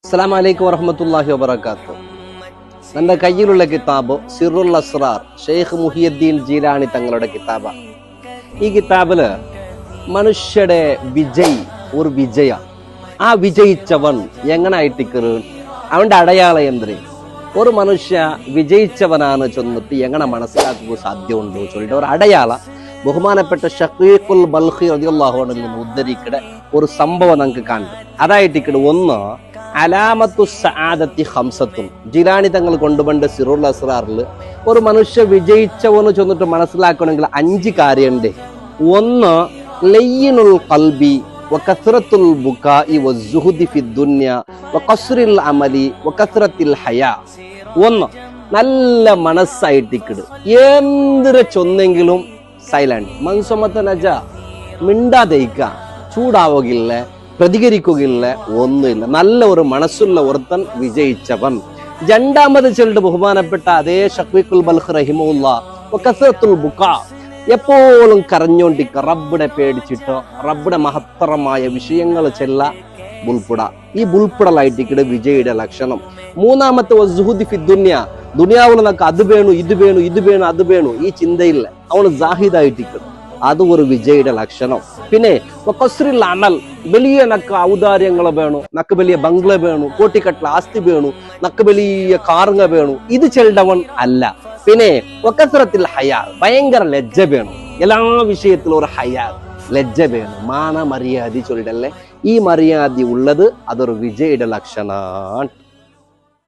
അസ്സലാമു അലൈക്കും വറഹ്മത്തുള്ളാഹി വബറകാതുഹു. എൻ്റെ കയ്യിലുള്ള കിതാബ് സിറുൽ അസ്റാർ, ഷെയ്ഖ് മുഹിയുദ്ദീൻ ജീലാനി തങ്ങളുടെ കിതാബാണ്. ഈ കിതാബില് മനുഷ്യരുടെ ഒരു വിജയ ആ വിജയിച്ചവൻ എങ്ങനായിട്ടിക്കറ്, അവൻ്റെ അടയാളം എന്തിന്, ഒരു മനുഷ്യ വിജയിച്ചവനാണ് ചൊന്നിട്ട് എങ്ങനെ മനസ്സിലാക്കുക സാധ്യമുണ്ടോ ചൊല്ലിട്ട് ഒരു അടയാള ബഹുമാനപ്പെട്ട ഷഖീഖുൽ ബൽഖി റളിയല്ലാഹു അൻഹു ഉദ്ധരിക്കടെ ഒരു സംഭവം നമുക്ക് കണ്ടു. അതായിട്ടിക്കട് ഒന്ന് അലാമത്തു സആദത്തി ഖംസത്തും ജിലാനി തങ്ങൾ കൊണ്ടുവന്ന സിറുൽ അസ്റാറിൽ ഒരു മനുഷ്യ വിജയിച്ചവന്ന് ചൊന്നിട്ട് മനസ്സിലാക്കണമെങ്കിൽ 5 കാര്യമുണ്ട്. ഒന്ന് ലയ്യിനുൽ ഖൽബി വകസ്റത്തുൽ ബുകാഇ വസ്സുഹുദി ഫിദ്ദുനിയ വഖസ്റിൽ അമലി വകസ്റത്തിൽ ഹയാ. ഒന്ന് നല്ല മനസ്സായിട്ടിക്കട്, എന്തിനെ ചൊന്നെങ്കിലും സൈലന്റ്, മനസ്സൊമത്തെ നജ, മിണ്ടാതെയിക്ക, ചൂടാവുകയില്ല, പ്രതികരിക്കുകയില്ല, ഒന്നുമില്ല. നല്ല ഒരു മനസ്സുള്ള ഒരുത്തൻ വിജയിച്ചവൻ. രണ്ടാമത് ചൊല്ലിട്ട് ബഹുമാനപ്പെട്ട അതേ ഷഖീഖുൽ ബൽഖി റഹിമഹുല്ലാഹ് വകസ്റത്തുൽ ബുകാ, എപ്പോഴും കരഞ്ഞോണ്ടിക്ക, റബ്ബിനെ പേടിച്ചിട്ടോ റബ്ബിടെ മഹത്തരമായ വിഷയങ്ങൾ ചെല്ല ബുൽപ്പുട. ഈ ബുൽപ്പുടലായിട്ടിക്കട് വിജയുടെ ലക്ഷണം. മൂന്നാമത്തെ വസ്സുഹുദി ഫിദ്ദുനിയ, ദുനിയാവിൽ നമുക്ക് അത് വേണു ഇത് വേണു ഇത് വേണു അത് വേണു ഈ ചിന്തയില്ല, അവന് ജാഹിദായിട്ടിക്കട്, അത് ഒരു വിജയുടെ ലക്ഷണം. പിന്നെ വഖസ്റിൽ അമൽ, വലിയ നക്ക് ഔദാര്യങ്ങൾ വേണു, നക്ക് വലിയ ബംഗ്ല വേണു, കോട്ടിക്കട്ടിൽ ആസ്തി വേണു, നക്ക് വലിയ കാറുങ്ങ വേണു, ഇത് ചെല്ലവൻ അല്ല. പിന്നെ വകസ്റത്തിൽ ഹയാ, ഭയങ്കര ലജ്ജ വേണം, എല്ലാ വിഷയത്തിലും ഒരു ഹയാ, ലജ്ജ വേണം, മാന മര്യാദ ചൊല്ലിട്ടല്ലേ. ഈ മര്യാദ ഉള്ളത് അതൊരു വിജയുടെ ലക്ഷണാണ്.